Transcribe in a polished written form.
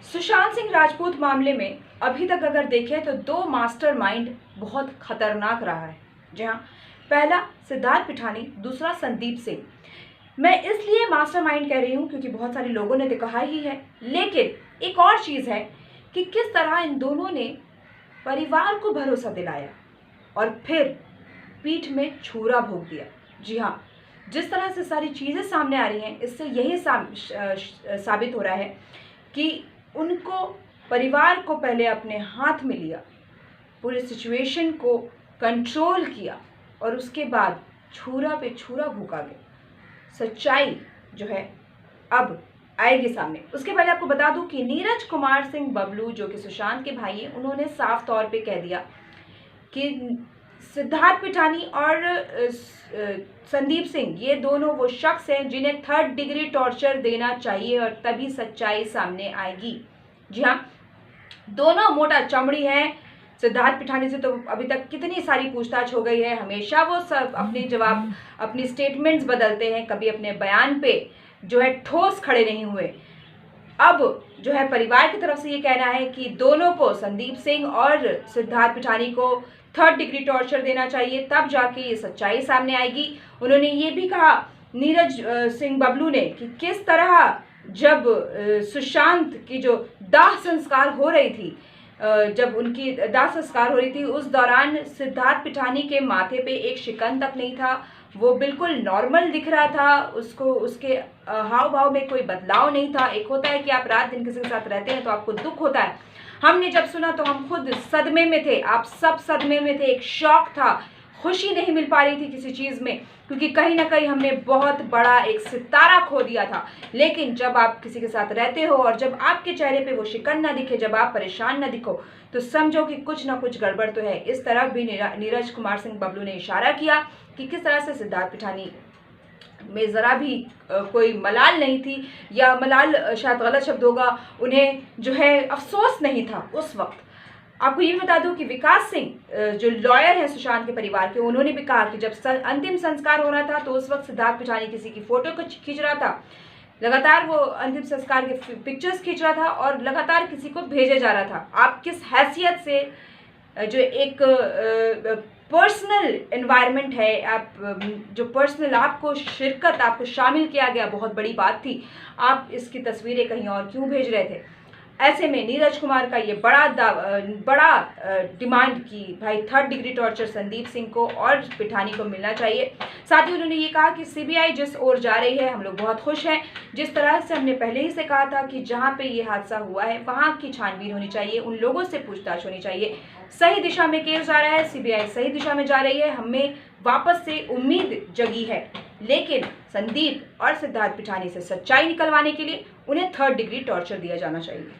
सुशांत सिंह राजपूत मामले में अभी तक अगर देखें तो दो मास्टरमाइंड बहुत खतरनाक रहा है। जी हाँ, पहला सिद्धार्थ पिठानी, दूसरा संदीप सिंह। मैं इसलिए मास्टरमाइंड कह रही हूँ क्योंकि बहुत सारे लोगों ने तो कहा ही है, लेकिन एक और चीज़ है कि किस तरह इन दोनों ने परिवार को भरोसा दिलाया और फिर पीठ में छुरा भोंक दिया। जी हाँ, जिस तरह से सारी चीज़ें सामने आ रही हैं, इससे यही साबित हो रहा है कि उनको परिवार को पहले अपने हाथ में लिया, पूरी सिचुएशन को कंट्रोल किया और उसके बाद छुरा पे छुरा भूका गया। सच्चाई जो है अब आएगी सामने। उसके पहले आपको बता दूं कि नीरज कुमार सिंह बबलू जो कि सुशांत के भाई हैं, उन्होंने साफ तौर पे कह दिया कि सिद्धार्थ पिठानी और संदीप सिंह ये दोनों वो शख्स हैं जिन्हें 3rd डिग्री टॉर्चर देना चाहिए और तभी सच्चाई सामने आएगी। जी हाँ, दोनों मोटा चमड़ी हैं। सिद्धार्थ पिठानी से तो अभी तक कितनी सारी पूछताछ हो गई है, हमेशा वो सब अपने जवाब, अपनी स्टेटमेंट्स बदलते हैं, कभी अपने बयान पे जो है ठोस खड़े नहीं हुए। अब जो है परिवार की तरफ से ये कहना है कि दोनों को, संदीप सिंह और सिद्धार्थ पिठानी को 3rd डिग्री टॉर्चर देना चाहिए, तब जाके ये सच्चाई सामने आएगी। उन्होंने ये भी कहा, नीरज सिंह बबलू ने, कि किस तरह जब सुशांत की जो दाह संस्कार हो रही थी, जब उनकी दाह संस्कार हो रही थी, उस दौरान सिद्धार्थ पिठानी के माथे पे एक शिकन तक नहीं था, वो बिल्कुल नॉर्मल दिख रहा था, उसको उसके हाव भाव में कोई बदलाव नहीं था। एक होता है कि आप रात दिन किसी के साथ रहते हैं तो आपको दुख होता है। हमने जब सुना तो हम खुद सदमे में थे, आप सब सदमे में थे, एक शौक था, खुशी नहीं मिल पा रही थी किसी चीज़ में, क्योंकि कहीं ना कहीं हमने बहुत बड़ा एक सितारा खो दिया था। लेकिन जब आप किसी के साथ रहते हो और जब आपके चेहरे पे वो शिकन ना दिखे, जब आप परेशान ना दिखो, तो समझो कि कुछ ना कुछ गड़बड़ तो है। इस तरफ भी नीरज कुमार सिंह बबलू ने इशारा किया कि किस तरह से सिद्धार्थ पिठानी में ज़रा भी कोई मलाल नहीं थी, या मलाल शायद गलत शब्द होगा, उन्हें जो है अफसोस नहीं था उस वक्त। आपको ये भी बता दूं कि विकास सिंह जो लॉयर है सुशांत के परिवार के, उन्होंने भी कहा कि जब अंतिम संस्कार हो रहा था तो उस वक्त सिद्धार्थ पिठानी किसी की फोटो को खींच रहा था, लगातार वो अंतिम संस्कार के पिक्चर्स खींच रहा था और लगातार किसी को भेजा जा रहा था। आप किस हैसियत से, जो एक पर्सनल एनवायरनमेंट है, आप जो पर्सनल आपको शिरकत, आपको शामिल किया गया, बहुत बड़ी बात थी, आप इसकी तस्वीरें कहीं और क्यों भेज रहे थे? ऐसे में नीरज कुमार का ये बड़ा डिमांड की भाई 3rd degree torture Sandeep Singh को और पिठानी को मिलना चाहिए। साथ ही उन्होंने ये कहा कि सीबीआई जिस ओर जा रही है, हम लोग बहुत खुश हैं। जिस तरह से हमने पहले ही से कहा था कि जहां पे ये हादसा हुआ है वहां की छानबीन होनी चाहिए, उन लोगों से पूछताछ होनी चाहिए। सही दिशा में केस जा रहा है, सीबीआई सही दिशा में जा रही है, हमें वापस से उम्मीद जगी है। लेकिन संदीप और सिद्धार्थ पिठानी से सच्चाई निकलवाने के लिए उन्हें 3rd डिग्री टॉर्चर दिया जाना चाहिए।